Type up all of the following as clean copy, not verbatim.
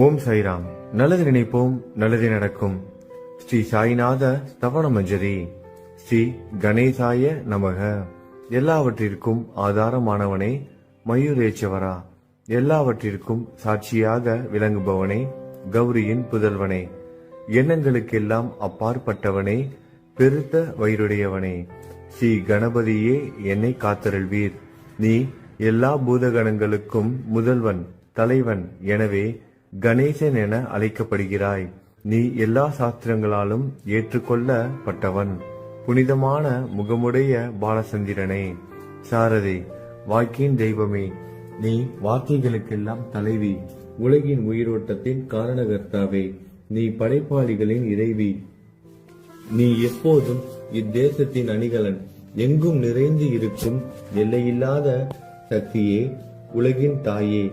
ஓம் சாய்ராம். நல்லது நினைப்போம், நல்லது நடக்கும். ஸ்ரீ சாய்நாத ஸ்தவன மஞ்சரி. ஸ்ரீ கணேசாய நமக. எல்லாவற்றிற்கும் ஆதாரமானவனே, மயூரேச்சவரா, எல்லாவற்றிற்கும் சாட்சியாக விளங்குபவனே, கௌரியின் புதல்வனே, எண்ணங்களுக்கெல்லாம் அப்பாற்பட்டவனே, பெருத்த வயிறுடையவனே, ஸ்ரீ கணபதியே என்னை காத்தருள்வீர். நீ எல்லா பூதகணங்களுக்கும் முதல்வன், தலைவன். எனவே கணேசன் என அழைக்கப்படுகிறாய். நீ எல்லா சாஸ்திரங்களாலும் ஏற்றுக்கொள்ளப்பட்டவன். புனிதமான முகமுடைய பாலசந்திரனே, சாரதே, வாக்கின் தெய்வமே, நீ வார்த்தைகளுக்கெல்லாம் தலைவி, உலகின் உயிரோட்டத்தின் காரணகர்த்தாவே, நீ படைப்பாளிகளின் இறைவி, நீ எப்போதும் இத்தேசத்தின் அணிகலன், எங்கும் நிறைந்து இருக்கும் எல்லையில்லாத சக்தியே, உலகின் தாயே,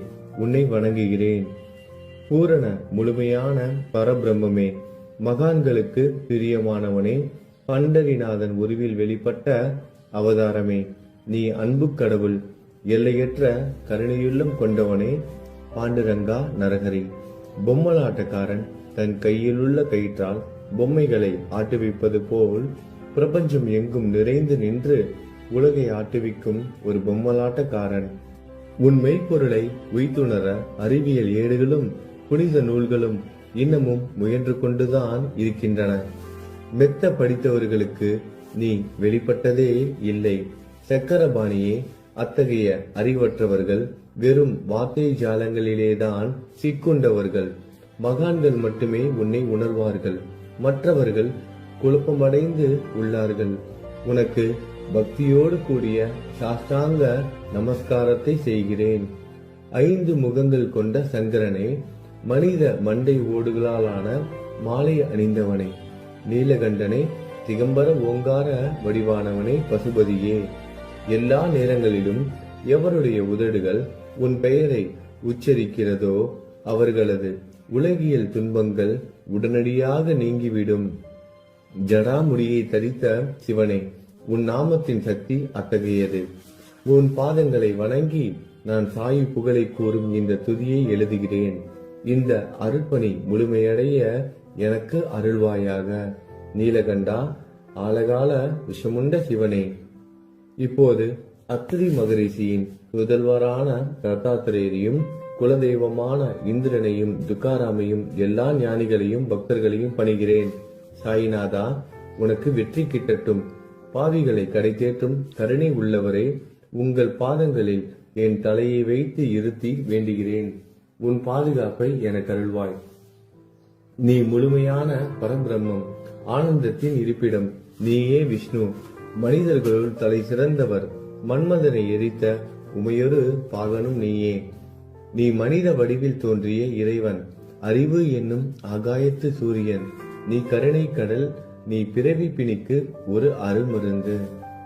உன்னை வணங்குகிறேன். பூரண முழுமையான பரபிரம்மே, மகான்களுக்கு பிரியமானவனே, பண்டரிநாதன் உருவில் வெளிப்பட்ட அவதாரமே, நீ அன்பு கடவுள், எல்லையற்ற கருணையுள்ளம் கொண்டவனே, பாண்டுரங்கா நரகரி. பொம்மலாட்டக்காரன் தன் கையிலுள்ள கயிற்றால் பொம்மைகளை ஆட்டுவிப்பது போல் பிரபஞ்சம் எங்கும் நிறைந்து நின்று உலகை ஆட்டுவிக்கும் ஒரு பொம்மலாட்டக்காரன். உன் மெய்ப்பொருளை உய்த்துணர அறிவியல் ஏடுகளும் புனித நூல்களும் இன்னமும் முயன்று கொண்டுதான் இருக்கின்றன. மெத்த படித்தவர்களுக்கு நீ வெளிப்பட்டதே இல்லை. சக்கரபாணியே, அத்தகைய அறிவற்றவர்கள் வெறும் வார்த்தை ஜாலங்களிலேதான் சிக்குண்டவர்கள். மகான்கள் மட்டுமே உன்னை உணர்வார்கள். மற்றவர்கள் குழப்பமடைந்து உள்ளார்கள். உனக்கு பக்தியோடு கூடிய சாஷ்டாங்க நமஸ்காரத்தை செய்கிறேன். 5 முகங்கள் கொண்ட சங்கரனே, மனித மண்டை ஓடுகளாலான மாலை அணிந்தவனே, நீலகண்டனே, திகம்பர ஓங்கார வடிவானவனே, பசுபதியே, எல்லா நேரங்களிலும் எவருடைய உதடுகள் உன் பெயரை உச்சரிக்கிறதோ அவர்களது உலகியல் துன்பங்கள் உடனடியாக நீங்கிவிடும். ஜடாமுடியை தரித்த சிவனே, உன் நாமத்தின் சக்தி அத்தகையது. உன் பாதங்களை வணங்கி நான் சாயு புகழை கூறும் இந்த துதியை எழுதுகிறேன். இந்த அருட்பணி முழுமையடைய எனக்கு அருள்வாயாக. நீலகண்டா, ஆலகால விஷமுண்ட சிவனே. இப்போது அத்திரி மகரிஷியின் முதல்வரான தத்தாத்திரேயரையும் குலதெய்வமான இந்திரனையும் துக்காராமையும் எல்லா ஞானிகளையும் பக்தர்களையும் பணிகிறேன். சாயிநாதா, உனக்கு வெற்றி கிட்டட்டும். பாவிகளை கடைத்தேற்றும் கருணை உள்ளவரே, உங்கள் பாதங்களில் என் தலையை வைத்து இருத்தி வேண்டுகிறேன். உன் பாதுகாப்பை எனக்கு அருள்வாய். நீ முழுமையான பரபிரம்மம், ஆனந்தத்தின் இருப்பிடம். நீயே விஷ்ணு, மனிதர்களுள் தலை சிறந்தவர். மன்மதனை எரித்த உமையொரு பாகனும் நீயே. நீ மனித வடிவில் தோன்றிய இறைவன், அறிவு என்னும் ஆகாயத்து சூரியன். நீ கருணை கடல், நீ பிறவி பிணிக்கு ஒரு அருமருந்து.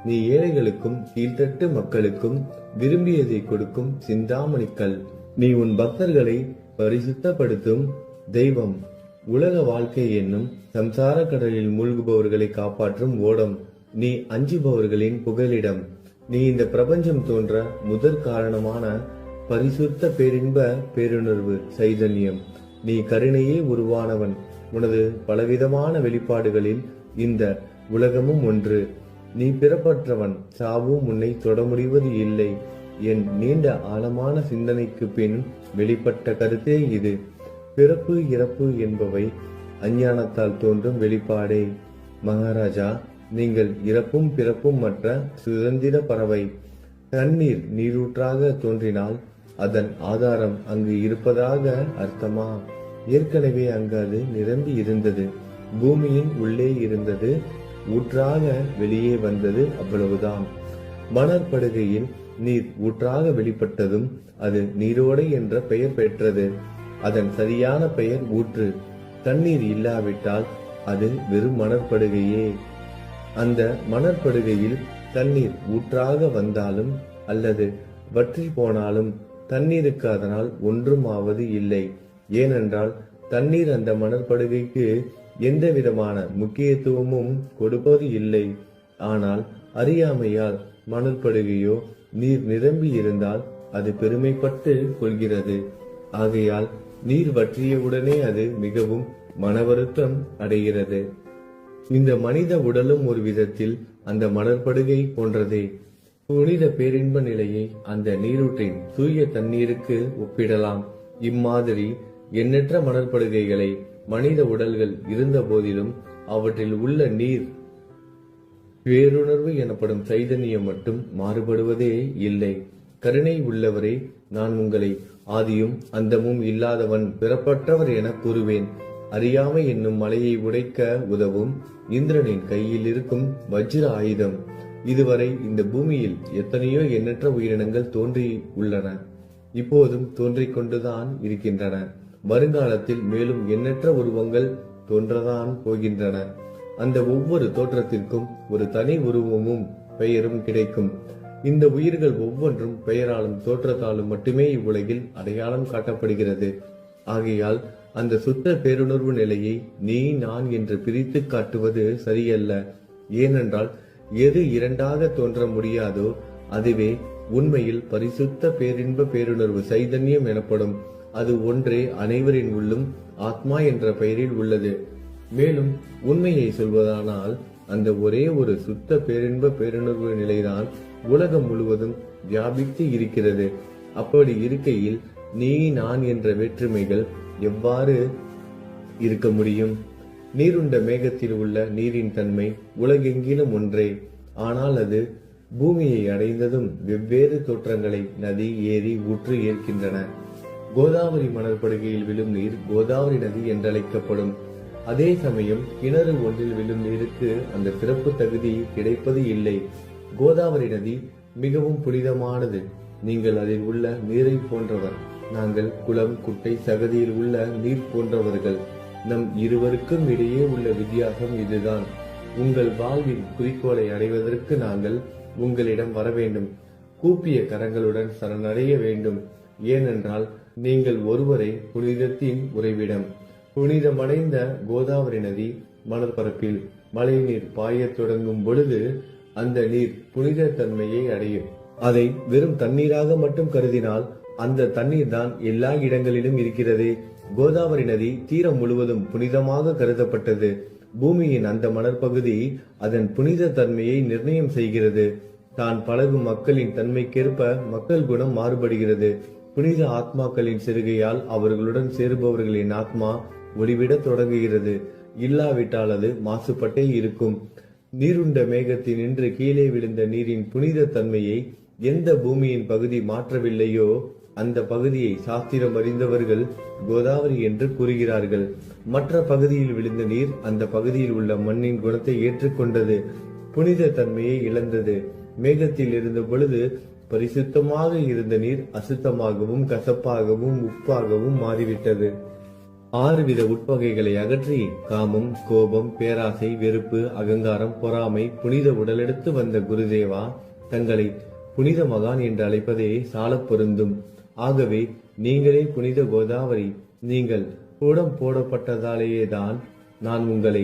நீ ஏழைகளுக்கும் கீழ்த்தட்டு மக்களுக்கும் விரும்பியதை கொடுக்கும் சிந்தாமணிக்கல். நீ உன் பக்தர்களை பரிசுத்தப்படுத்தும் தெய்வம். உலக வாழ்க்கை என்னும் சம்சார கடலில் மூழ்குபவர்களை காப்பாற்றும் ஓடம். நீ அஞ்சுபவர்களின் புகலிடம். நீ இந்த பிரபஞ்சம் தோன்ற முதற் காரணமான பரிசுத்த பேரின்ப பேருணர்வு சைதன்யம். நீ கருணையே உருவானவன். உனது பலவிதமான வெளிப்பாடுகளில் இந்த உலகமும் ஒன்று. நீ பிறப்பற்றவன், சாவும் உன்னை தொட முடிவது இல்லை. என் நீண்ட ஆழமான சிந்தனைக்கு பின் வெளிப்பட்ட கருத்தே இது. பிறப்பு இறப்பு என்பவை அஞ்ஞானத்தால் தோன்றும் வெளிப்பாடே. மகாராஜா, நீங்கள் இறப்பும் பிறப்பும் மற்ற சுதந்திர பறவை. தண்ணீர் நீரூற்றாக தோன்றினால் அதன் ஆதாரம் அங்கு இருப்பதாக அர்த்தமா? ஏற்கனவே அங்கு அது நிரம்பி இருந்தது. பூமியின் உள்ளே இருந்தது, ஊற்றாக வெளியே வந்தது, அவ்வளவுதான். மணற்படுகையில் நீர் ஊற்றாக வெளிப்பட்டதும் அது நீரோடை என்ற பெயர் பெற்றது. அதன் சரியான பெயர் ஊற்று. தண்ணீர் இல்லாவிட்டால் அது வெறும் மணற்படுகையே. அந்த மணற்படுகையில் தண்ணீர் ஊற்றாக வந்தாலும் அல்லது வற்றி போனாலும் தண்ணீருக்கு அதனால் ஒன்றும் ஆவது இல்லை. ஏனென்றால் தண்ணீர் அந்த மணற்படுகைக்கு எந்த விதமான முக்கியத்துவமும் கொடுப்பது இல்லை. ஆனால் அறியாமையால் மணற்படுகையோ நீர் நிரம்பி இருந்தால் அது பெருமைப்பட்டு கொள்கிறது. ஆகையால் நீர் வற்றியவுடனே அது மிகவும் மனவருத்தம் அடைகிறது. இந்த மனித உடலும் ஒரு விதத்தில் அந்த மணற்படுகை போன்றதே. புனித பேரின்ப நிலையை அந்த நீரூற்றின் தூய தண்ணீருக்கு ஒப்பிடலாம். இம்மாதிரி எண்ணற்ற மணற்படுகைகளை மனித உடல்கள் இருந்த போதிலும் அவற்றில் உள்ள நீர் பேருணர்வு எனப்படும் சைதன்யம் மட்டும் மாறுபடுவதே இல்லை. கருணை உள்ளவரே, நான் உங்களை ஆதியும் அந்தமும் இல்லாதவன் பிறப்பற்றவர் என கூறுவேன். அறியாமை என்னும் மலையை உடைக்க உதவும் இந்திரனின் கையில் இருக்கும் வஜ்ர ஆயுதம். இதுவரை இந்த பூமியில் எத்தனையோ எண்ணற்ற உயிரினங்கள் தோன்றி உள்ளன, இப்போதும் தோன்றிக் கொண்டுதான் இருக்கின்றன. வருங்காலத்தில் மேலும் எண்ணற்ற உருவங்கள் தோன்றதான் போகின்றன. அந்த ஒவ்வொரு தோற்றத்திற்கும் ஒரு தனி உருவமும் பெயரும் கிடைக்கும். இந்த உயிர்கள் ஒவ்வொன்றும் பெயராலும் தோற்றத்தாலும் மட்டுமே இவ்வுலகில் அடையாளம் காட்டப்படுகிறது. ஆகையால் அந்த சுத்த பேருணர்வு நிலையை நீ நான் என்று பிரித்து காட்டுவது சரியல்ல. ஏனென்றால் எது இரண்டாக தோன்ற முடியாதோ அதுவே உண்மையில் பரிசுத்த பேரின்ப பேருணர்வு சைதன்யம் எனப்படும். அது ஒன்றே அனைவரின் உள்ளும் ஆத்மா என்ற பெயரில் உள்ளது. மேலும் உண்மையை சொல்வதானால் அந்த ஒரே ஒரு சுத்த பேரின்ப பேருணர்வு நிலைதான் உலகம் முழுவதும் வியாபித்து இருக்கிறது. அப்படி இருக்கையில் நீ நான் என்ற வேற்றுமைகள் எவ்வாறு இருக்க முடியும்? நீருண்ட மேகத்தில் உள்ள நீரின் தன்மை உலகெங்கிலும் ஒன்றே. ஆனால் அது பூமியை அடைந்ததும் வெவ்வேறு தோற்றங்களை நதி, ஏரி, ஊற்று ஏற்கின்றன. கோதாவரி மணற்படுகையில் விழும் நீர் கோதாவரி நதி என்றழைக்கப்படும். அதே சமயம் கிணறு ஒன்றில் விழும் நீருக்கு அந்த சிறப்பு தகுதி கிடைப்பது இல்லை. கோதாவரி நதி மிகவும் புனிதமானது. நீங்கள் அதில் உள்ள நீரை போன்றவர். நாங்கள் குளம், குட்டை, சகதியில் உள்ள நீர் போன்றவர்கள். நம் இருவருக்கும் இடையே உள்ள வித்தியாசம் இதுதான். உங்கள் வாழ்வின் குறிக்கோளை அடைவதற்கு நாங்கள் உங்களிடம் வர வேண்டும். கூப்பிய கரங்களுடன் சரணடைய வேண்டும். ஏனென்றால் நீங்கள் ஒருவரை புனிதத்தின் உறைவிடம். புனிதமடைந்த கோதாவரி நதி மணற்பரப்பில் மழை நீர் பாயத் தொடங்கும் பொழுது அந்த நீர் புனித தன்மையை அடையும். அதை வெறும் தண்ணீராக மட்டும் கருதினால் அந்த தண்ணீர் தான் எல்லா இடங்களிலும் இருக்கிறது. கோதாவரி நதி தீரம் முழுவதும் புனிதமாக கருதப்பட்டது. பூமியின் அந்த மணற்பகுதி அதன் புனித தன்மையை நிர்ணயம் செய்கிறது. தான் பழகும் மக்களின் தன்மைக்கேற்ப மக்கள் குணம் மாறுபடுகிறது. புனித ஆத்மாக்களின் சிறுகையால் அவர்களுடன் சேருபவர்களின் ஆத்மா ஒளிவிட தொடங்குகிறது. இல்லாவிட்டால் அது மாசுபட்டே இருக்கும். நீருண்ட மேகத்தில் நின்று கீழே விழுந்த நீரின் புனித தன்மையை எந்த பூமியின் பகுதி மாற்றவில்லையோ அந்த பகுதியை சாஸ்திரம் அறிந்தவர்கள் கோதாவரி என்று கூறுகிறார்கள். மற்ற பகுதியில் விழுந்த நீர் அந்த பகுதியில் உள்ள மண்ணின் குணத்தை ஏற்றுக்கொண்டது, புனித தன்மையை இழந்தது. மேகத்தில் இருந்த பொழுது பரிசுத்தமாக இருந்த நீர் அசுத்தமாகவும் கசப்பாகவும் உப்பாகவும் மாறிவிட்டது. 6 வித உட்பகைகளை அகற்றி காமம், கோபம், பேராசை, வெறுப்பு, அகங்காரம், பொறாமை புனித உடலெடுத்து வந்த குருதேவா தங்களை புனித மகான் என்று அழைப்பதே சால பொருந்தும். ஆகவே நீங்களே புனித கோதாவரி. நீங்கள் கூடம் போடப்பட்டதாலேயேதான் நான் உங்களை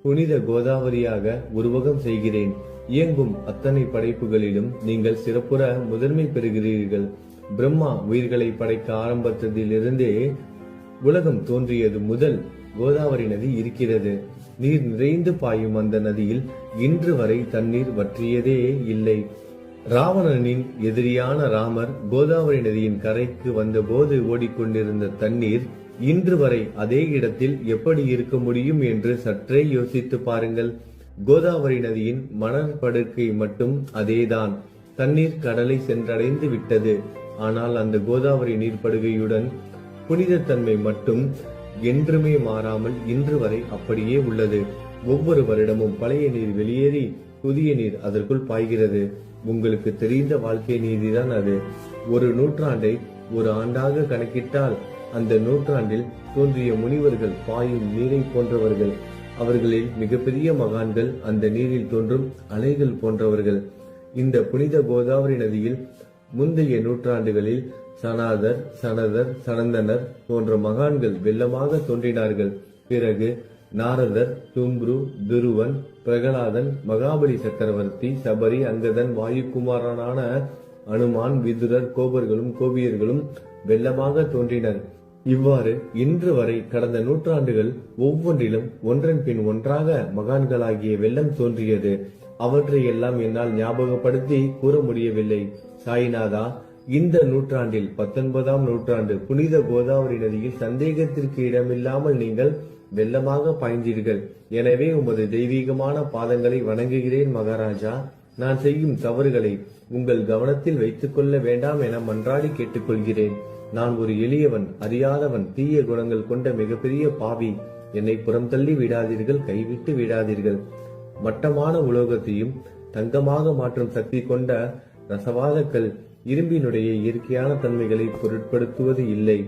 புனித கோதாவரியாக உருவகம் செய்கிறேன். இயங்கும் அத்தனை படைப்புகளிலும் நீங்கள் சிறப்புற முதன்மை பெறுகிறீர்கள். பிரம்மா உயிர்களை படைக்க ஆரம்பித்ததிலிருந்தே உலகம் தோன்றியது முதல் கோதாவரி நதி இருக்கிறது. நீர் நிறைந்து பாயும் அந்த நதியில் இன்று வரை தண்ணீர் வற்றியதே இல்லை. ராவணனின் எதிரியான ராமர் கோதாவரி நதியின் கரைக்கு வந்தபோது ஓடிக்கொண்டிருந்த தண்ணீர் இன்று வரை அதே இடத்தில் எப்படி இருக்க முடியும் என்று சற்றே யோசித்து பாருங்கள். கோதாவரி நதியின் மணற்படுக்கை மட்டும் அதேதான். தண்ணீர் கடலை சென்றடைந்து விட்டது. ஆனால் அந்த கோதாவரி நீர்ப்படுகையுடன் புனிதத்தன்மை மட்டும் என்றுமே மாறாமல் இன்று வரை அப்படியே உள்ளது. ஒவ்வொரு வருடமும் பழைய நீர் வெளியேறி புதிய நீர் அதற்குள் பாய்கிறது. உங்களுக்கு தெரிந்த வாழ்க்கை நீதிதான் அது. ஒரு நூற்றாண்டை ஒரு ஆண்டாக கணக்கிட்டால் அந்த நூற்றாண்டில் தோன்றிய முனிவர்கள் பாயும் நீரை போன்றவர்கள். அவர்களில் மிகப்பெரிய மகான்கள் அந்த நீரில் தோன்றும் அலைகள் போன்றவர்கள். இந்த புனித கோதாவரி நதியில் முந்தைய நூற்றாண்டுகளில் சனாதர், சனதர், சனந்தனர் போன்ற மகான்கள் வெள்ளமாக தோன்றினார்கள். பிறகு நாரதர், தும்ரு, துருவன், பிரகலாதன், மகாபலி சக்கரவர்த்தி, சபரி, அங்கதன், வாயுகுமாரனான அனுமான், விதுரர், கோபர்களும் கோபியர்களும் வெள்ளமாக தோன்றினர். இவ்வாறு இன்று வரை கடந்த நூற்றாண்டுகள் ஒவ்வொன்றிலும் ஒன்றன் பின் ஒன்றாக மகான்களாகிய வெள்ளம் தோன்றியது. அவற்றை எல்லாம் என்னால் ஞாபகப்படுத்தி கூற முடியவில்லை. சாய்நாதா, இந்த நூற்றாண்டில் 19ஆம் நூற்றாண்டு புனித கோதாவரி நதியில் சந்தேகத்திற்கு இடமில்லாமல் நீங்கள் வெள்ளமாக பாய்ந்தீர்கள். எனவே உமது தெய்வீகமான பாதங்களை வணங்குகிறேன் மகாராஜா. நான் செய்யும் தவறுகளை உங்கள் கவனத்தில் வைத்துக் கொள்ள வேண்டாம் என மன்றாடி கேட்டுக்கொள்கிறேன். நான் ஒரு எளியவன், அறியாதவன், தீய குணங்கள் கொண்ட மிகப்பெரிய பாவி. என்னை புறம் தள்ளி விடாதீர்கள், கைவிட்டு விடாதீர்கள். மட்டமான உலோகத்தையும் தங்கமாக மாற்றும் சக்தி கொண்ட ரசவாதக்கல் இரும்பினுடைய இயற்கையான தன்மைகளை பொருட்படுத்துவது இல்லை.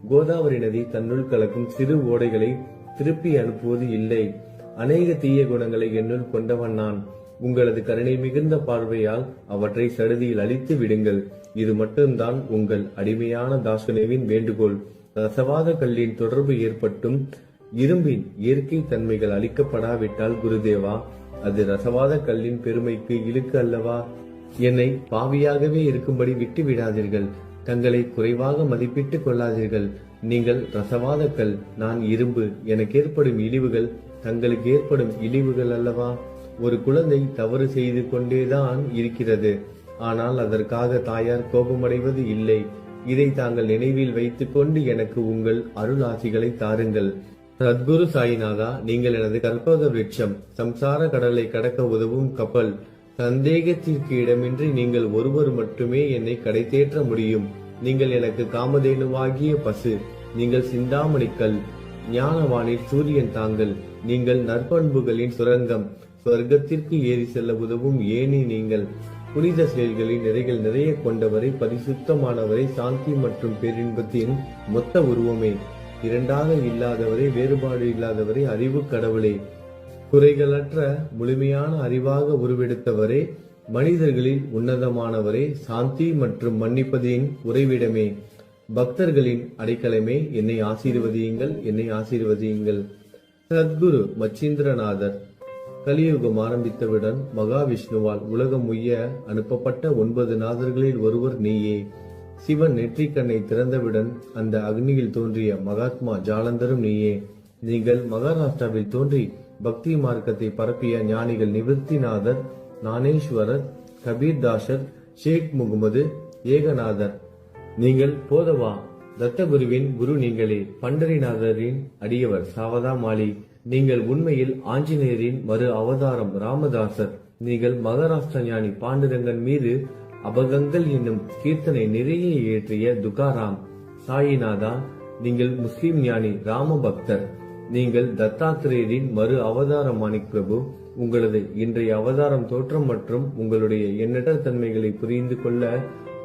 கோதாவரி நதி தன்னுள் கலக்கும் சிறு ஓடைகளை திருப்பி அனுப்புவது இல்லை. அநேக தீய குணங்களை என்னுள் கொண்டவன் நான். உங்களது கருணை மிகுந்த பார்வையால் அவற்றை சடுதியில் அழித்து விடுங்கள். இது மட்டும்தான் உங்கள் அடிமையான தாசனேவின் வேண்டுகோள். ரசவாத கல்லின் தொடர்பு ஏற்பட்டும் இரும்பின் இயற்கை தன்மைகள் அளிக்கப்படாவிட்டால் குருதேவா, அது ரசவாத கல்லின் பெருமைக்கு இழுக்கு அல்லவா? என்னை பாவியாகவே இருக்கும்படி விட்டு விடாதீர்கள். தங்களை குறைவாக மதிப்பிட்டுக் கொள்ளாதீர்கள். நீங்கள் ரசவாத கல், நான் இரும்பு. எனக்கு ஏற்படும் இழிவுகள் தங்களுக்கு ஏற்படும் இழிவுகள் அல்லவா? ஒரு குழந்தை தவறு செய்து கொண்டேதான் இருக்கிறது. ஆனால் அதற்காக தாயார் கோபமடைவது இல்லை. இதை தாங்கள் நினைவில் வைத்துக் கொண்டு எனக்கு உங்கள் அருள் ஆசிகளை தாருங்கள். சத்குரு சாய்நாதா, நீங்கள் எனது கற்பக விருட்சம், சம்சார கடலை கடக்க உதவும் கப்பல். சந்தேகத்திற்கு இடமின்றி நீங்கள் ஒருவர் மட்டுமே என்னை கடை தேற்ற முடியும். நீங்கள் எனக்கு காமதேனுவாகிய பசு. நீங்கள் சிந்தாமணிக்கல், ஞானவானில் சூரியன் தாங்கள். நீங்கள் நற்பண்புகளின் சுரங்கம், சொர்க்கத்திற்கு ஏறி செல்ல உதவும் ஏணி நீங்கள். புனித செயல்களின் நிறைகள் நிறைய கொண்டவரை, பரிசுத்தமானவரை, சாந்தி மற்றும் பேரின்பத்தின் மொத்த உருவமே, இரண்டாக இல்லாதவரை, வேறுபாடு இல்லாதவரை, அறிவு கடவுளே, குறைகளற்ற முழுமையான அறிவாக உருவெடுத்தவரே, மனிதர்களில் உன்னதமானவரே, சாந்தி மற்றும் மன்னிப்பதின் உறைவிடமே, பக்தர்களின் அடைக்கலமே, என்னை ஆசீர்வதியுங்கள், என்னை ஆசீர்வதியுங்கள். சத்குரு மச்சீந்திரநாதர். கலியுகம் ஆரம்பித்தவுடன் மகாவிஷ்ணுவால் உலகம் உய்ய அனுப்பப்பட்ட 9 நாதர்களில் ஒருவர் நீயே. சிவன் நெற்றிக்கண்ணை திறந்தவுடன் அந்த அக்னியில் தோன்றிய மகாத்மா ஜாலந்தரும் நீயே. நீங்கள் மகாராஷ்டிராவில் தோன்றி பக்தி மார்க்கத்தை பரப்பிய ஞானிகள் நிவர்த்திநாதர், ஞானேஸ்வரர், கபீர்தாசர், ஷேக் முகமது, ஏகநாதர். நீங்கள் போதவா தத்தகுருவின் குரு நீங்களே. பண்டரிநாதரின் அடியவர் சாவதா மாலி. நீங்கள் உண்மையில் ஆஞ்சநேயரின் மறு அவதாரம் ராமதாசர். நீங்கள் மகாராஷ்டிர ஞானி பாண்டுரங்கன் மீது அபகங்கள் என்னும் கீர்த்தனை நிறைய இயற்றிய துகாராம். சாயிநாதா, நீங்கள் முஸ்லிம் ஞானி ராம பக்தர். நீங்கள் தத்தாத்திரேயரின் மறு அவதாரம் மாணிக் பிரபு. உங்களது இன்றைய அவதாரம் தோற்றம் மற்றும் உங்களுடைய எண்ணற்ற தன்மைகளை புரிந்து கொள்ள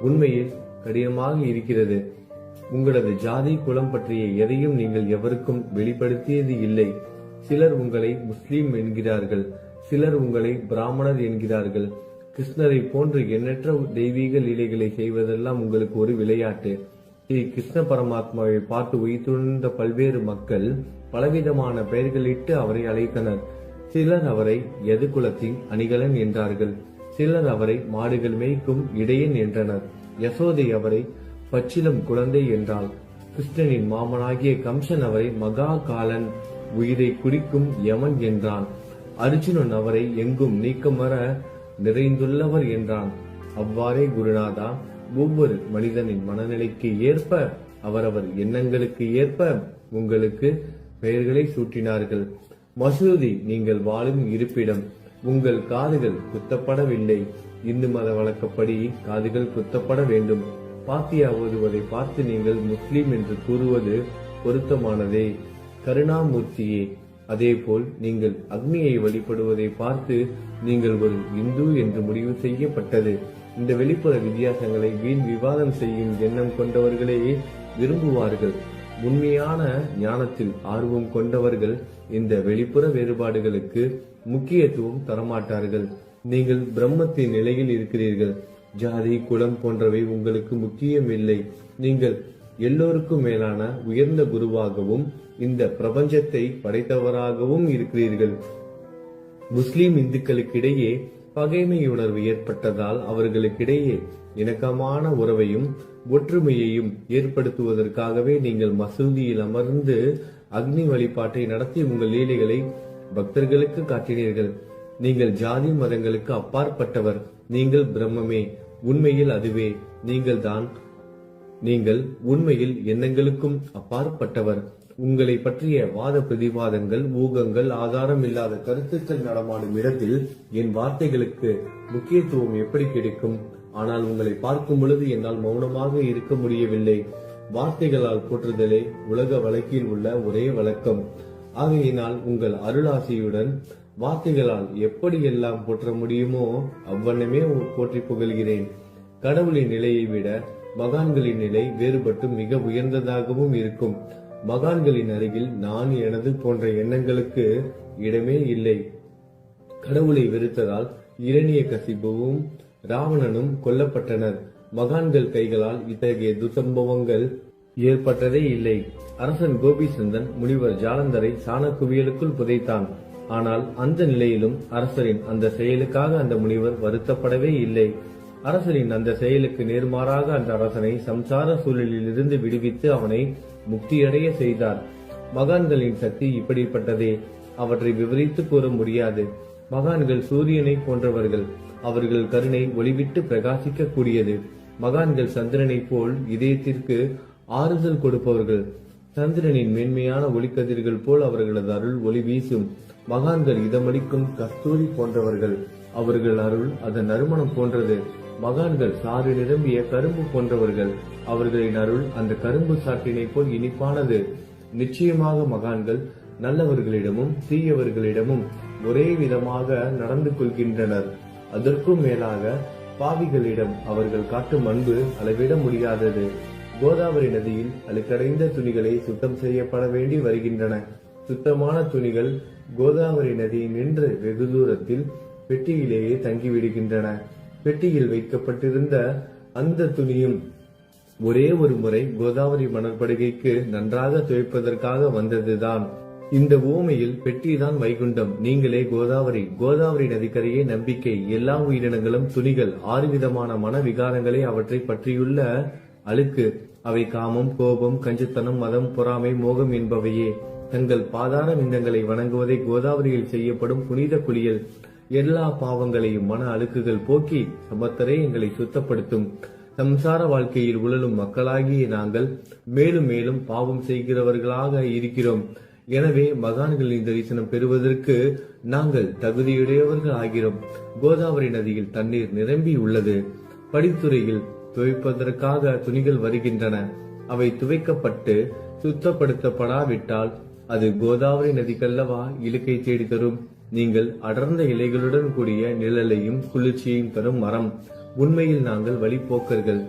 உண்மையில் கடினமாக இருக்கிறது. உங்களது ஜாதி குலம் பற்றிய எதையும் நீங்கள் எவருக்கும் வெளிப்படுத்தியது இல்லை. சிலர் உங்களை முஸ்லீம் என்கிறார்கள், சிலர் உங்களை பிராமணர் என்கிறார்கள். கிருஷ்ணரை போன்று எண்ணற்ற தெய்வீக லீலைகளை செய்வதெல்லாம் உங்களுக்கு ஒரு விளையாட்டு. ஸ்ரீ கிருஷ்ண பரமாத்மாவை பார்த்து உயிர்த்துணர்ந்த பல்வேறு மக்கள் பலவிதமான பெயர்களிட்டு அவரை அழைத்தனர். சிலர் அவரை யதுகுலத்தின் அணிகலன் என்றார்கள். சிலர் அவரை மாடுகள் மேய்க்கும் இடையன் என்றனர். யசோதை அவரை பச்சிலம் குழந்தை என்றாள். கிருஷ்ணனின் மாமனாகிய கம்சன் அவரை மகா காலன், உயிரை குடிக்கும் யமன் என்றான். அர்ஜுனன் அவரை எங்கும் நீக்கமர நிறைந்துள்ளவர் என்றான். அவ்வாறே குருநாதா, ஒவ்வொரு மனிதனின் மனநிலைக்கு ஏற்ப, அவரவர் எண்ணங்களுக்கு ஏற்ப உங்களுக்கு பெயர்களை சூட்டினார்கள். மசூதி நீங்கள் வாழும் இருப்பிடம். உங்கள் காதுகள் குத்தப்படவில்லை. இந்து மத வழக்கப்படி காதுகள் குத்தப்பட வேண்டும். பாத்தியா ஓதுவதை பார்த்து நீங்கள் முஸ்லிம் என்று கூறுவது பொருத்தமானதே. கருணாமூர்த்தியே, அதேபோல் நீங்கள் அக்னியை வழிபடுவதை பார்த்து நீங்கள் ஒரு இந்து என்று முடிவு செய்யப்பட்டது. இந்த வெளிப்புற வித்தியாசங்களை வீண் விவாதம் செய்யும் எண்ணம் கொண்டவர்களே விரும்புவார்கள். உண்மையான ஞானத்தில் ஆர்வம் கொண்டவர்கள் இந்த வெளிப்புற வேறுபாடுகளுக்கு முக்கியத்துவம் தரமாட்டார்கள். நீங்கள் பிரம்மத்தின் நிலையில் இருக்கிறீர்கள். ஜாதி குலம் போன்றவை உங்களுக்கு முக்கியம் இல்லை. நீங்கள் எல்லோருக்கும் மேலான உயர்ந்த குருவாகவும் இந்த பிரபஞ்சத்தை படைத்தவராகவும் இருக்கிறீர்கள். முஸ்லிம் இந்துக்களுக்கிடையே பகைமை உணர்வு ஏற்பட்டதால் அவர்களுக்கிடையே இணக்கமான உறவையும் ஒற்றுமையையும் ஏற்படுத்துவதற்காகவே நீங்கள் மசூதியில் அமர்ந்து அக்னி வழிபாட்டை நடத்தி உங்கள் லீலைகளை பக்தர்களுக்கு காட்டினீர்கள். நீங்கள் ஜாதி மதங்களுக்கு அப்பாற்பட்டவர். நீங்கள் பிரம்மமே. உண்மையில் அதுவே நீங்கள் உண்மையில் எண்ணங்களுக்கும் அப்பாற்பட்டவர். உங்களை பற்றிய வாத பிரதிவாதங்கள், ஊகங்கள், ஆதாரம் இல்லாத கருத்துக்கள் நடமாடும் இடத்தில் என் வார்த்தைகளுக்கு முக்கியத்துவம் எப்படி கிடைக்கும்? ஆனால் உங்களை பார்க்கும் பொழுது என்னால் மௌனமாக இருக்க முடியவில்லை. வார்த்தைகளால் போற்றுதலே உலக வழக்கில் உள்ள ஒரே வழக்கம். ஆகையினால் உங்கள் அருளாசியுடன் வார்த்தைகளால் எப்படியெல்லாம் போற்ற முடியுமோ அவ்வண்ணமே போற்றி புகழ்கிறேன். கடவுளின் நிலையை விட மகான்களின் நிலை வேறுபட்டு மிக உயர்ந்ததாகவும் இருக்கும். மகான்களின் அருகில் நான் எனது போன்ற எண்ணங்களுக்கு இடமே இல்லை. கடவுளை வெறுத்ததால் இரணியகசிபுவும் ராவணனும் கொல்லப்பட்டனர். மகான்கள் கைகளால் இத்தகைய துசம்பவங்கள் ஏற்பட்டதே இல்லை. அரசன் கோபிசந்தன் முனிவர் ஜாலந்தரை சாணக்குவியலுக்குள் புதைத்தான். ஆனால் அந்த நிலையிலும் அரசரின் அந்த செயலுக்காக அந்த முனிவர் வருத்தப்படவே இல்லை. அரசரின் அந்த செயலுக்கு நேர்மாறாக அந்த அரசனை சம்சார சூழலில் இருந்து விடுவித்து அவனை முக்தியடைய செய்தார். மகான்களின் சக்தி இப்படிப்பட்டதே. அவற்றை விவரித்து கூற முடியாது. மகான்கள் சூரியனை போன்றவர்கள். அவர்கள் கருணை ஒளிவிட்டு பிரகாசிக்க கூடியது. மகான்கள் சந்திரனை போல் இதயத்திற்கு ஆறுதல் கொடுப்பவர்கள். சந்திரனின் மென்மையான ஒளிக்கதிர்கள் போல் அவர்களது அருள் ஒளி வீசும். மகான்கள் இதமளிக்கும் கஸ்தூரி போன்றவர்கள். அவர்கள் அருள் அதன் நறுமணம் போன்றது. மகான்கள் சாறு நிரம்பிய கரும்பு போன்றவர்கள். அவர்களின் அருள் அந்த கரும்பு சாற்றினை போல் இனிப்பானது. நிச்சயமாக மகான்கள் நல்லவர்களிடமும் தீயவர்களிடமும் ஒரே விதமாக நடந்து கொள்கின்றனர். அதற்கும் மேலாக பாவிகளிடம் அவர்கள் காட்டும் அன்பு அளவிட முடியாதது. கோதாவரி நதியில் அழுக்கடைந்த துணிகளை சுத்தம் செய்யப்பட வேண்டி வருகின்றன. சுத்தமான துணிகள் கோதாவரி நதி நின்று வெகு தூரத்தில் பெட்டியிலேயே தங்கிவிடுகின்றன. பெட்டியில் வைக்கப்பட்டிருந்த அந்த துணியும் ஒரே ஒரு முறை கோதாவரி மணற்படுகைக்கு நன்றாக துவைப்பதற்காக வந்ததுதான். இந்த ஊமையில் பெட்டிதான் வைகுண்டம், நீங்களே கோதாவரி. கோதாவரி நதிக்கரையே நம்பிக்கை. எல்லா உயிரினங்களும் துணிகள். 6 விதமான மன விகாரங்களே அவற்றை பற்றியுள்ள அழுக்கு. அவை காமம், கோபம், கஞ்சுத்தனம், மதம், பொறாமை, மோகம் என்பவையே. தங்கள் பாதார விந்தங்களை வணங்குவதை கோதாவரியில் செய்யப்படும் புனித குளியல் எல்லா பாவங்களையும் மன அழுக்குகள் போக்கி சமத்தரே எங்களை சுத்தப்படுத்தும். சம்சார வாழ்க்கையில் உழலும் மக்களாகிய நாங்கள் மேலும் மேலும் பாவம் செய்கிறவர்களாக இருக்கிறோம். எனவே மகான்களின் தரிசனம் பெறுவதற்கு நாங்கள் தகுதியுடையவர்கள் ஆகிறோம். கோதாவரி நதியில் தண்ணீர் நிரம்பி உள்ளது. படித்துறையில் துவைப்பதற்காக துணிகள் வருகின்றன. அவை துவைக்கப்பட்டு சுத்தப்படுத்தப்படாவிட்டால் அது கோதாவரி நதிக்கல்லவா இலக்கை தேடி தரும். நீங்கள் அடர்ந்த இலைகளுடன் கூடிய நிழலையும் குளிர்ச்சியையும் தரும் மரம். உண்மையில் நாங்கள் வழிபோக்கர்கள்.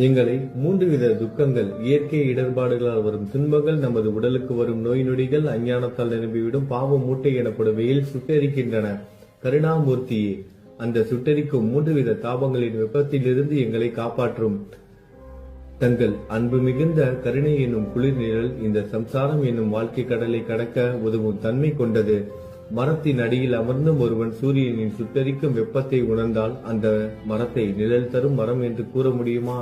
எங்களை 3 வித துக்கங்கள், இயற்கை இடர்பாடுகளால் வரும் துன்பங்கள், நமது உடலுக்கு வரும் நோய் நொடிகள், அஞ்ஞானத்தால் நிரம்பிவிடும் பாவ மூட்டை எனப்படுவையில் சுட்டரிக்கின்றன. கருணாமூர்த்தியே, அந்த சுட்டரிக்கும் 3 வித தாபங்களின் வெப்பத்திலிருந்து எங்களை காப்பாற்றும். தங்கள் அன்பு மிகுந்த கருணை என்னும் குளிர் நிழல் இந்த சம்சாரம் என்னும் வாழ்க்கை கடலை கடக்க உதவும் தன்மை கொண்டது. மரத்தின் அடியில் அமர்ந்தும் ஒருவன் சூரியனின் சுட்டரிக்கும் வெப்பத்தை உணர்ந்தால் அந்த மரத்தை நிழல் தரும் மரம் என்று கூற முடியுமா?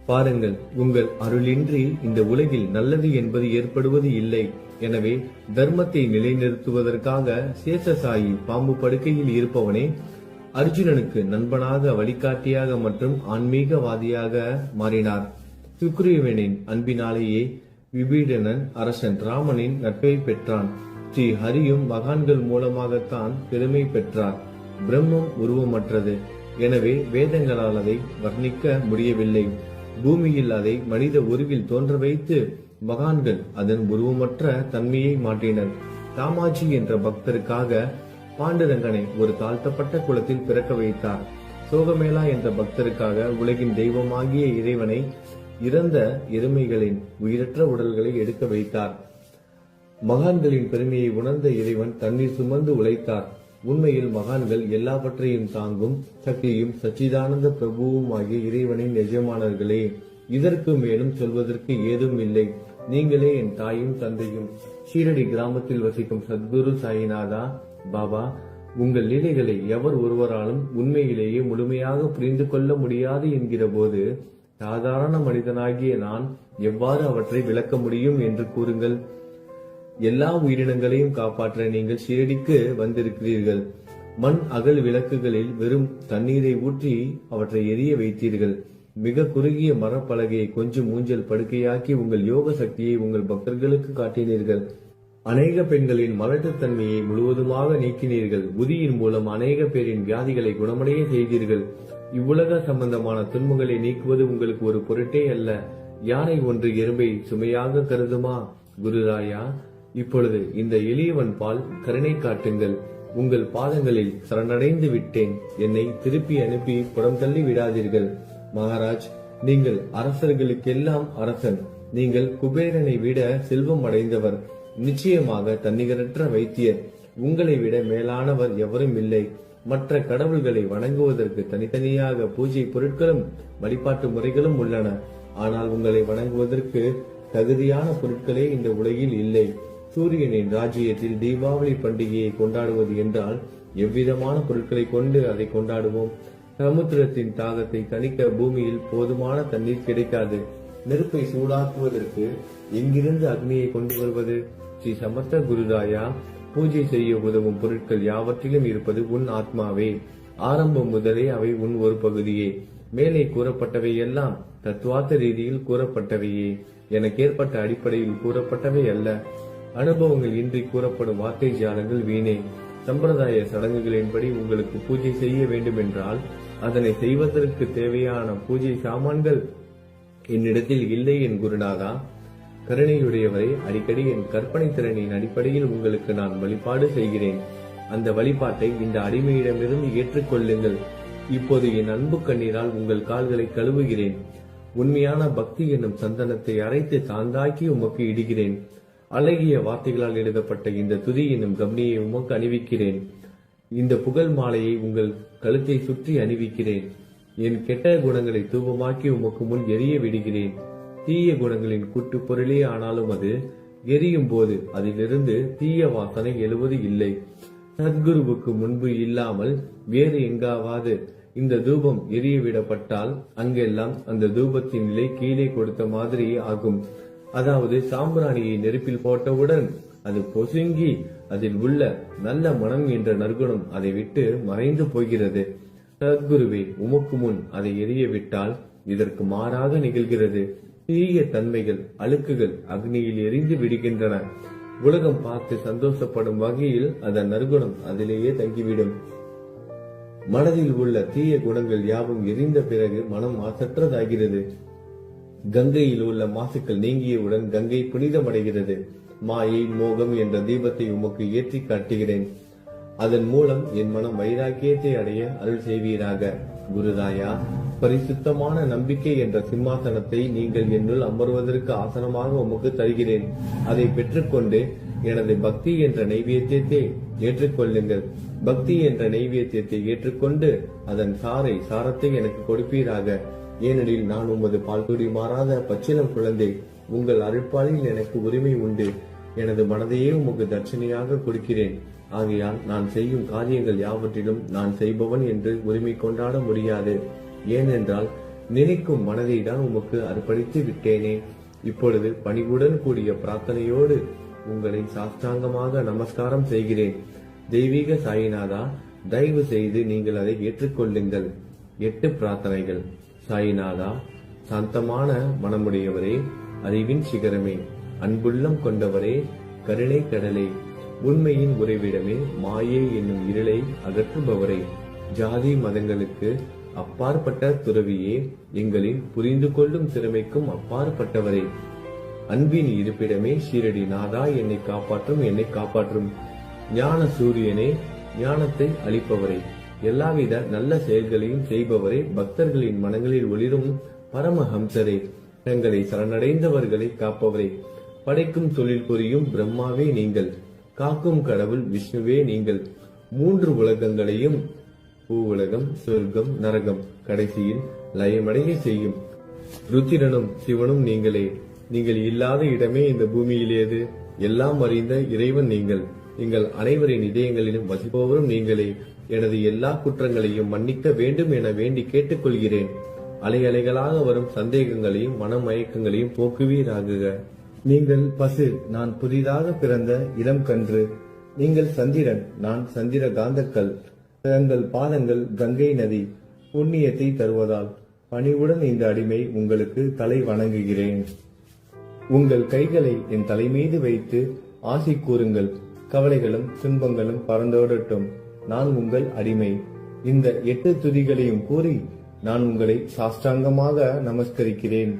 பாருங்கள், உங்கள் அருளின்றி இந்த உலகில் நல்லது என்பது ஏற்படுவது இல்லை. எனவே தர்மத்தை நிலைநிறுத்துவதற்காக சேஷசாயி பாம்பு படுக்கையில் இருப்பவனே அர்ஜுனனுக்கு நண்பனாக, வழிகாட்டியாக மற்றும் ஆன்மீகவாதியாக மாறினார். சுக்ரீவனின் அன்பினாலேயே விபீடனன் அரசன் ராமனின் நட்பை பெற்றான். ஸ்ரீ ஹரியும் மகான்கள் மூலமாகத்தான் பெருமை பெற்றார். பிரம்மம் உருவமற்றது. எனவே வேதங்களால் அதை வர்ணிக்க முடியவில்லை. பூமியில் அதை மனித உருவில் தோன்ற வைத்து மகான்கள் அதன் உருவமற்ற தன்மையை மாற்றினர். தாமாஜி என்ற பக்தருக்காக பாண்டுரங்கனை ஒரு தாழ்த்தப்பட்ட குலத்தில் பிறக்க வைத்தார். சோகமேளா என்ற பக்தருக்காக உலகின் தெய்வமாகிய இறைவனை இறந்த எருமைகளின் உயிரற்ற உடல்களை எடுக்க வைத்தார். மகான்களின் பெருமையை உணர்ந்த இறைவன் தண்ணீர் சுமந்து உழைத்தார். உண்மையில் மகான்கள் எல்லாவற்றையும் தாங்கும் சக்தியும் சச்சிதானந்த பிரபுவும் ஆகிய இறைவனின் எஜமானர்களே. இதற்கு மேலும் சொல்வதற்கு ஏதும் இல்லை. நீங்களே என் தாயும் தந்தையும். ஷீரடி கிராமத்தில் வசிக்கும் சத்குரு சாயிநாதா பாபா, உங்கள் லீலைகளை எவர் ஒருவராலும் உண்மையிலேயே முழுமையாக புரிந்து கொள்ள முடியாது என்கிற போது சாதாரண மனிதனாகிய நான் எவ்வாறு அவற்றை விளக்க முடியும் என்று கூறுங்கள். எல்லா உயிரினங்களையும் காப்பாற்ற நீங்கள் ஷீரடிக்கு வந்திருக்கிறீர்கள். மண் அகல் விளக்குகளில் வெறும் தண்ணீரை ஊற்றி அவற்றை எரிய வைத்தீர்கள். மிக குறுகிய மரப்பலகையை கொஞ்சம் ஊஞ்சல் படுக்கையாக்கி உங்கள் யோக சக்தியை உங்கள் பக்தர்களுக்கு காட்டினீர்கள். அநேக பெண்களின் மலட்டுத்தன்மையை முழுவதுமாக நீக்கினீர்கள். உதியின் மூலம் அநேக பேரின் வியாதிகளை குணமடைய செய்தீர்கள். இவ்வுலக சம்பந்தமான துன்பங்களை நீக்குவது உங்களுக்கு ஒரு பொருட்டே அல்ல. யானை ஒன்று எறும்பை சுமையாக கருதுமா? குருராயா, இப்பொழுது இந்த எளியவன் பால் கருணை காட்டுங்கள். உங்கள் பாதங்களில் சரணடைந்து விட்டேன். என்னை திருப்பி அனுப்பி புறம் தள்ளி விடாதீர்கள். மகாராஜ், நீங்கள் அரசர்களுக்கெல்லாம் அரசன். நீங்கள் குபேரனை விட செல்வம் அடைந்தவர். நிச்சயமாக தன்னிகரற்ற வைத்தியர். உங்களை விட மேலானவர் எவரும் இல்லை. மற்ற கடவுள்களை வணங்குவதற்கு தனித்தனியாக பூஜை பொருட்களும் வழிபாட்டு முறைகளும் உள்ளன. ஆனால் உங்களை வணங்குவதற்கு தகுதியான பொருட்களே இந்த உலகில் இல்லை. சூரியனின் ராஜ்யத்தில் தீபாவளி பண்டிகையை கொண்டாடுவது என்றால் எவ்விதமான பொருட்களை கொண்டு அதை கொண்டாடுவோம்? சமுத்திரத்தின் தாகத்தை தணிக்க பூமியில் போதுமான தண்ணீர் கிடைக்காது. நெருப்பை சூடாக்குவதற்கு எங்கிருந்து அக்னியை கொண்டு வருவது? ஸ்ரீ சமர்த்த குருராயா, பூஜை செய்ய உதவும் பொருட்கள் யாவற்றிலும் இருப்பது உன் ஆத்மாவே. ஆரம்பம் முதலே அவை உன் ஒரு பகுதியே. மேலே கூறப்பட்டவை எல்லாம் தத்துவார்த்த ரீதியில் கூறப்பட்டவையே, எனக்கு ஏற்பட்ட அடிப்படையில் கூறப்பட்டவை அல்ல. அனுபவங்கள் இன்றி கூறப்படும் வார்த்தை ஜாலங்கள் வீணே. சம்பிரதாய சடங்குகளின்படி உங்களுக்கு பூஜை செய்ய வேண்டும் என்றால் அதனை செய்வதற்கு தேவையான பூஜை சாமான்கள் என்னிடத்தில் இல்லை என் குருநாதா. கருணையுடையவரை, அடிக்கடி என் கற்பனை திறனின் அடிப்படையில் உங்களுக்கு நான் வழிபாடு செய்கிறேன். அந்த வழிபாட்டை இந்த அடிமையிடமிருந்து ஏற்றுக்கொள்ளுங்கள். இப்போது என் அன்பு கண்ணீரால் உங்கள் கால்களை கழுவுகிறேன். உண்மையான பக்தி என்னும் சந்தனத்தை அரைத்து தாந்தாக்கி உமக்கு இடுகிறேன். அழகிய வார்த்தைகளால் எழுதப்பட்ட இந்த துதி என்னும் கம்னியை உமக்கு அணிவிக்கிறேன். இந்த புகழ் மாலையை உங்கள் கழுத்தை சுற்றி அணிவிக்கிறேன். என் கெட்ட குணங்களை தூபமாக்கி உமக்கு முன் எரிய விடுகிறேன். தீய குணங்களின் கூட்டு பொருளே ஆனாலும் அது எரியும் போது அதிலிருந்து தீய வாசனை எழுவது இல்லை. சத்குருவுக்கு முன்பு இல்லாமல் வேறு எங்காவது இந்த தூபம் எரிய விடப்பட்டால் அங்கெல்லாம் அந்த தூபத்தின் நிலை கீழே கொடுத்த மாதிரி ஆகும். அதாவது சாம்பிராணியை நெருப்பில் போட்டவுடன் அது பொசுங்கி அதில் உள்ள நல்ல மனம் என்ற நற்குணம் அதை விட்டு மறைந்து போகிறது. சத்குருவே, உமக்கு முன் அதை எரிய விட்டால் இதற்கு மாறாக நிகழ்கிறது. தீய தன்மைகள், அழுக்குகள் அக்னியில் எரிந்து விடுகின்றன. உலகம் பார்த்து சந்தோஷப்படும் வகையில் அதன் நற்குணம் அதிலேயே தங்கிவிடும். மனதில் உள்ள தீய குணங்கள் யாவும் எரிந்த பிறகு மனம் மாசற்றதாகிறது. கங்கையில் உள்ள மாசுக்கள் நீங்கியவுடன் கங்கை புனிதமடைகிறது. மாயை, மோகம் என்ற தீபத்தை உமக்கு ஏற்றி காட்டுகிறேன். அதன் மூலம் என் மனம் வைராக்கியத்தை அடைய அருள் செய்வீராக. குருராயா, பரிசுத்தமான நம்பிக்கை என்ற சிம்மாசனத்தை நீங்கள் என்னுள் அமர்வதற்கு ஆசனமாக உமக்கு தருகிறேன். அதை பெற்றுக்கொண்டு எனது பக்தி என்ற நைவேத்தியத்தை ஏற்றுக்கொள்ளுங்கள். பக்தி என்ற நைவேத்தியத்தை ஏற்றுக்கொண்டு அதன் சாரத்தை எனக்கு கொடுப்பீராக. ஏனெனில் நான் உமது பால்குடி மாறாத பச்சிலம் குழந்தை. உங்கள் அருட்பாலில் எனக்கு உரிமை உண்டு. எனது மனதையே உமக்கு தட்சணையாக கொடுக்கிறேன். ஆகையால் நான் செய்யும் காரியங்கள் யாவற்றிலும் நான் செய்பவன் என்று உரிமை கொண்டாட முடியாது. ஏனென்றால் நினைக்கும் மனதை தான் உமக்கு அர்ப்பணித்து விட்டேனே. இப்பொழுது பணிவுடன் கூடிய பிரார்த்தனையோடு உங்களை சாஷ்டாங்கமாக நமஸ்காரம் செய்கிறேன். தெய்வீக சாயிநாதா, தயவு செய்து நீங்கள் அதை ஏற்றுக்கொள்ளுங்கள். 8 பிரார்த்தனைகள். சாயிநாதா, சாந்தமான மனமுடையவரே, அறிவின் சிகரமே, அன்புள்ளம் கொண்டவரே, கருணை கடலே, உண்மையின் உறைவிடமே, மாயை என்னும் இருளை அகற்றுபவரே, ஜாதி மதங்களுக்கு அப்பாற்பட்ட துறவியே, எங்களின் புரிந்து கொள்ளும் திறமைக்கும் அப்பாற்பட்டவரே, அன்பின் இருப்பிடமே, ஷீரடி நாதா, என்னை காப்பாற்றும். ஞான சூரியனே, ஞானத்தை அளிப்பவரே, எல்லாவித நல்ல செயல்களையும் செய்பவரே, பக்தர்களின் மனங்களில் ஒளிரும் பரமஹம்சரே, தங்களை சரணடைந்தவர்களை காப்பவரே, படைக்கும் தொழில் புரியும் பிரம்மாவே நீங்கள், காக்கும் கடவுள் விஷ்ணுவே நீங்கள், 3 உலகங்களையும், பூவுலகம், சொர்க்கம், நரகம், கடைசியில் லயமடைய செய்யும் ருத்திரனும் சிவனும் நீங்களே. நீங்கள் இல்லாத இடமே இந்த பூமியிலேது. எல்லாம் அறிந்த இறைவன் நீங்கள். எங்கள் அனைவரின் இதயங்களிலும் வசிப்பவரும் நீங்களே. எனது எல்லா குற்றங்களையும் மன்னிக்க வேண்டும் என வேண்டி கேட்டுக்கொள்கிறேன். அலை அலைகளாக வரும் சந்தேகங்களையும் மனமயக்கங்களையும் போக்குவீராகுக. நீங்கள் பசு, நான் புதிதாக பிறந்த இளம் கன்று. நீங்கள் சந்திரன், நான் சந்திர காந்தக்கல். தங்கள் பாதங்கள் கங்கை நதி, புண்ணியத்தை தருவதால் பணிவுடன் இந்த அடிமை உங்களுக்கு தலை வணங்குகிறேன். உங்கள் கைகளை என் தலை மீது வைத்து ஆசி கூறுங்கள். கவலைகளும் துன்பங்களும் பறந்தோடட்டும். நான் உங்கள் அடிமை. இந்த 8 துதிகளையும் கூறி நான் உங்களை சாஷ்டாங்கமாக நமஸ்கரிக்கிறேன்.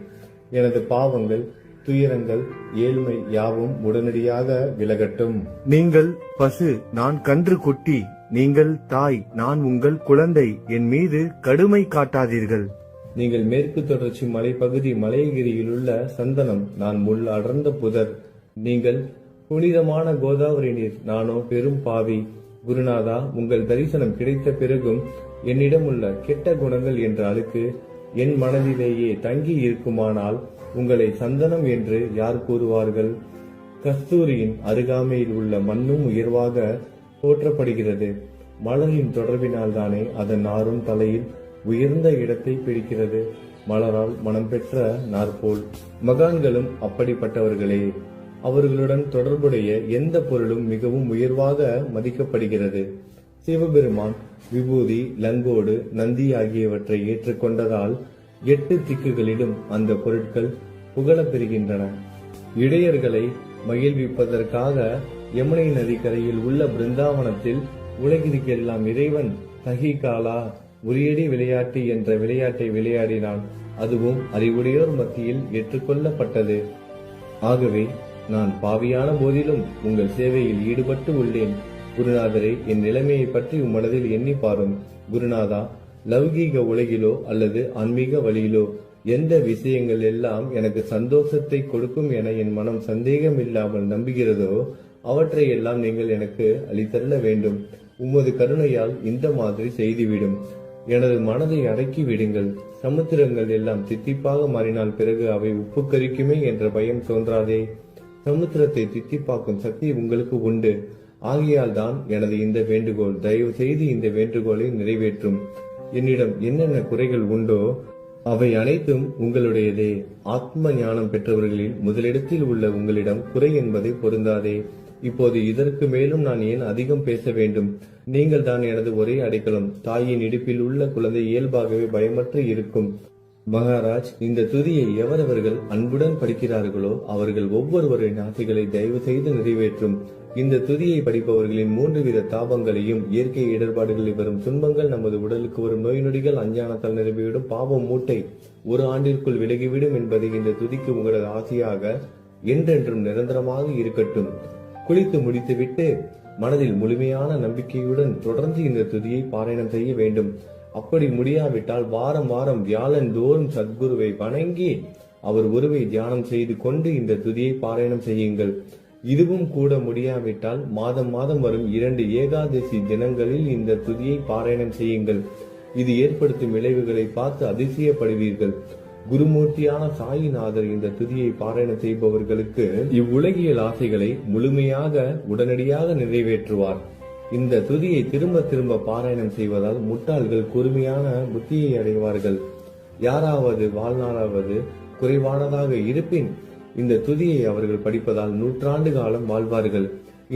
எனது பாவங்கள், துயரங்கள், ஏழ்மை யாவும் உடனடியாக விலகட்டும். நீங்கள் பசு, நான் கன்று குட்டி. நீங்கள் தாய், நான் உங்கள் குழந்தை. என் மீது கடுமை காட்டாதீர்கள். நீங்கள் மேற்கு தொடர்ச்சி மலைப்பகுதி மலையகிரியில் உள்ள சந்தனம், நான் முள் அடர்ந்த புதர். நீங்கள் புனிதமான கோதாவரி நீர், நானோ பெரும் பாவி. குருநாதா, உங்கள் தரிசனம் கிடைத்த பிறகும் என்னிடம் உள்ள கெட்ட குணங்கள் என்ற அழுக்கு என் மனதிலேயே தங்கி இருக்குமானால் உங்களை சந்தனம் என்று யார் கூறுவார்கள்? கஸ்தூரியின் அருகாமையில் உள்ள மண்ணும் உயர்வாக போற்றப்படுகிறது. மலரின் தொடர்பினால் தானே அதன் நாரும் தலையில் உயர்ந்த இடத்தை பிடிக்கிறது. மலரால் மனம் பெற்ற நாற்போல் மகான்களும் அப்படிப்பட்டவர்களே. அவர்களுடன் தொடர்புடைய எந்த பொருளும் மிகவும் உயர்வாக மதிக்கப்படுகிறது. சிவபெருமான் விபூதி, லங்கோடு, நந்தி ஆகியவற்றை ஏற்றுக்கொண்டதால் 8 திக்குகளிலும் அந்த பொருட்கள் புகழப் பெறுகின்றன. இடையர்களை மகிழ்விப்பதற்காக யமுனை நதிக்கரையில் உள்ள பிருந்தாவனத்தில் உலகிற்கெல்லாம் இறைவன் தகிகாலா உரியடி விளையாட்டு என்ற விளையாட்டை விளையாடினான். அதுவும் அறிவுடையோர் மத்தியில் ஏற்றுக்கொள்ளப்பட்டது. ஆகவே நான் பாவியான போதிலும் உங்கள் சேவையில் ஈடுபட்டு உள்ளேன். குருநாதரே, என் நிலைமையை பற்றி மனதில் எண்ணி பாரும். குருநாதா, லௌகீக உலகிலோ அல்லது ஆன்மீக வழியிலோ எந்த விஷயங்கள் எல்லாம் எனக்கு சந்தோஷத்தை கொடுக்கும் என என் மனம் சந்தேகம் இல்லாமல் நம்புகிறதோ அவற்றை எல்லாம் நீங்கள் எனக்கு அளித்தருள வேண்டும். உமது கருணையால் இந்த மாதிரி செய்துவிடும். எனது மனதை அடக்கி விடுங்கள். சமுத்திரங்கள் எல்லாம் தித்திப்பாக மாறினால் பிறகு அவை உப்பு கரிக்குமே என்ற பயம் தோன்றாதே. சமுத்திரத்தை தித்திப்பாக்கும் சக்தி உங்களுக்கு உண்டு. ஆகையால் தான் எனது இந்த வேண்டுகோள். தயவு செய்து இந்த வேண்டுகோளை நிறைவேற்றும். என்னிடம் என்னென்ன குறைகள் உண்டோ அவை அனைத்தும் உங்களுடையதே. ஆத்ம ஞானம் பெற்றவர்களில் முதலிடத்தில் உள்ள உங்களிடம் குறை என்பதை பொருந்தாதே. இப்போது இதற்கு மேலும் நான் ஏன் அதிகம் பேச வேண்டும்? நீங்கள் தான் எனது ஒரே அடைக்கலம். தாயின் இடுப்பில் உள்ள குழந்தை இயல்பாகவே பயமற்று இருக்கும். மகாராஜ், இந்த துதியை எவரவர்கள் அன்புடன் படிக்கிறார்களோ அவர்கள் ஒவ்வொருவரின் ஆசைகளை தயவு செய்து நிறைவேற்றும். இந்த துதியை படிப்பவர்களின் 3 வித தாபங்களையும், இயற்கை இடர்பாடுகளில் வரும் துன்பங்கள், நமது உடலுக்கு வரும் நோய் நொடிகள், அஞ்ஞானத்தால் நிரம்பிவிடும் பாவம் மூட்டை 1 ஆண்டிற்குள் விலகிவிடும் என்பதை இந்த துதிக்கு உங்களது ஆசையாக என்றென்றும் நிரந்தரமாக இருக்கட்டும். குளித்து முடித்துவிட்டு மனதில் முழுமையான நம்பிக்கையுடன் தொடர்ந்து இந்த துதியை பாராயணம் செய்ய வேண்டும். அப்படி முடியாவிட்டால் வாரம் வாரம் வியாழன் தோறும் சத்குருவை வணங்கி அவர் உருவை தியானம் செய்து கொண்டு இந்த துதியை பாராயணம் செய்யுங்கள். இதுவும் கூட முடியாவிட்டால் மாதம் மாதம் வரும் 2 ஏகாதசி தினங்களில் இந்த துதியை பாராயணம் செய்யுங்கள். இது ஏற்படுத்தும் விளைவுகளை பார்த்து அதிசயப்படுவீர்கள். குருமூர்த்தியான சாயிநாதர் இந்த துதியை பாராயணம் செய்பவர்களுக்கு இவ்வுலகியல் ஆசைகளை முழுமையாக உடனடியாக நிறைவேற்றுவார். இந்த துதியை திரும்ப திரும்ப பாராயணம் செய்வதால் முட்டாள்கள் கூர்மையான புத்தியை அடைவார்கள். யாராவது வாழ்நாளாவது குறைவானதாக இருப்பின் இந்த துதியை அவர்கள் படிப்பதால் 100 ஆண்டு காலம் வாழ்வார்கள்.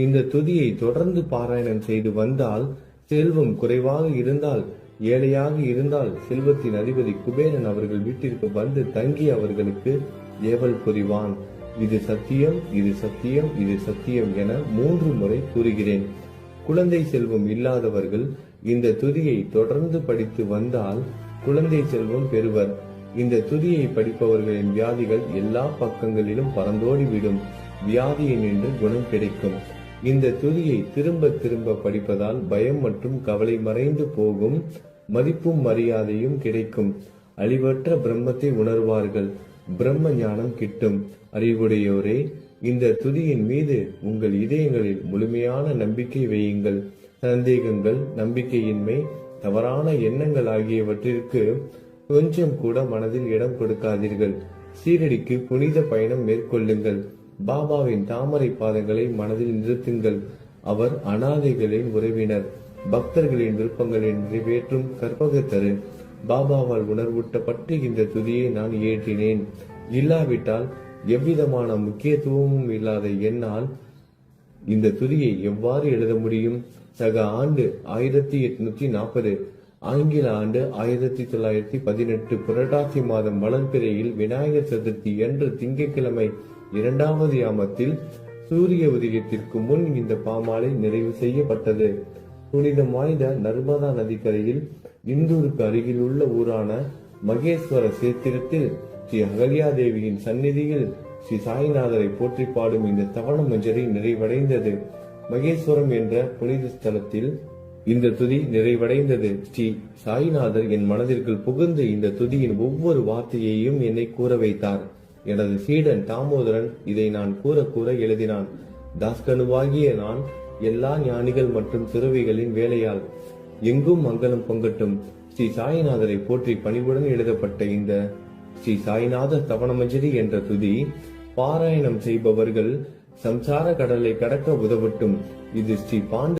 இந்த துதியை தொடர்ந்து பாராயணம் செய்து வந்தால், செல்வம் குறைவாக இருந்தால், ஏழையாக இருந்தால், செல்வத்தின் அதிபதி குபேரன் அவர்கள் வீட்டிற்கு வந்து தங்கி அவர்களுக்கு ஏவல் புரிவான். இது சத்தியம், இது சத்தியம், இது சத்தியம் என 3 முறை கூறுகிறேன். குழந்தை செல்வம் இல்லாதவர்கள் இந்த துதியை தொடர்ந்து படித்து வந்தால் குழந்தை செல்வம் பெறுவர். இந்த துதியை படிப்பவர்களின் வியாதிகள் எல்லா பக்கங்களிலும் பறந்தோடிவிடும். வியாதியை நின்று குணம் கிடைக்கும். இந்த துதியை திரும்ப திரும்ப படிப்பதால் பயம் மற்றும் கவலை மறைந்து போகும். மதிப்பும் மரியாதையும் கிடைக்கும். அழிவற்ற பிரம்மத்தை உணர்வார்கள். பிரம்ம ஞானம் கிட்டும். அறிவுடையோரே, இந்த துதியின் மீது உங்கள் இதயங்களில் முழுமையான நம்பிக்கை வையுங்கள். சந்தேகங்கள், நம்பிக்கையின்மை, தவறான எண்ணங்கள் ஆகியவற்றிற்கு கொஞ்சம் கூட மனதில் இடம் கொடுக்காதீர்கள். சீரடிக்கு புனித பயணம் மேற்கொள்ளுங்கள். பாபாவின் தாமரை பாதங்களை மனதில் நிறுத்துங்கள். அவர் அனாதைகளின் உறவினர், பக்தர்களின் விருப்பங்களை நிறைவேற்றும் கற்பகத்தரு. பாபாவால் உணர்வூட்டப்பட்டு இந்த துதியை நான் இயற்றினேன். இல்லாவிட்டால் எவ்விதமான முக்கியத்துவமும் இல்லாத என்னால் இந்த துதியை எவ்வாறு எழுத முடியும்? சக ஆண்டு 1840, ஆங்கில ஆண்டு 1918 புரட்டாசி மாதம் வளர்பிறையில் விநாயகர் சதுர்த்தி என்று திங்கட்கிழமை 2வது யாமத்தில் சூரிய உதயத்திற்கு முன் இந்த பாமாலை நிறைவு செய்யப்பட்டது. புனிதம் வாய்ந்த நர்மதா நதிக்கரையில் இந்தூருக்கு அருகில் உள்ள ஊரான மகேஸ்வர சேத்திரத்தில் ஸ்ரீ அகல்யாதேவியின் சந்நிதியில் ஸ்ரீ சாய்நாதரை போற்றி பாடும் இந்த தவண மஞ்சரி நிறைவடைந்தது. மகேஸ்வரம் என்ற புனித ஸ்தலத்தில் இந்த துதி நிறைவடைந்தது. ஸ்ரீ சாய்நாதர் என் மனதிற்குள் புகுந்து இந்த துதியின் ஒவ்வொரு வார்த்தையையும் என்னை கூற வைத்தார். எனது சீடன் தாமோதரன் இதை நான் கூற எழுதினான். தாஸ்கனுவாகிய நான் எல்லா ஞானிகள் மற்றும் துறவிகளின் வேலையால் எங்கும் மங்களம் பொங்கட்டும். ஸ்ரீ சாய்நாதரை போற்றி பணிவுடன் எழுதப்பட்ட இந்த ஸ்ரீ சாய்நாத தவணமஞ்சரி என்ற துதி பாராயணம் செய்பவர்கள் சம்சார கடலை கடக்க உதவட்டும். இது ஸ்ரீ பாண்டு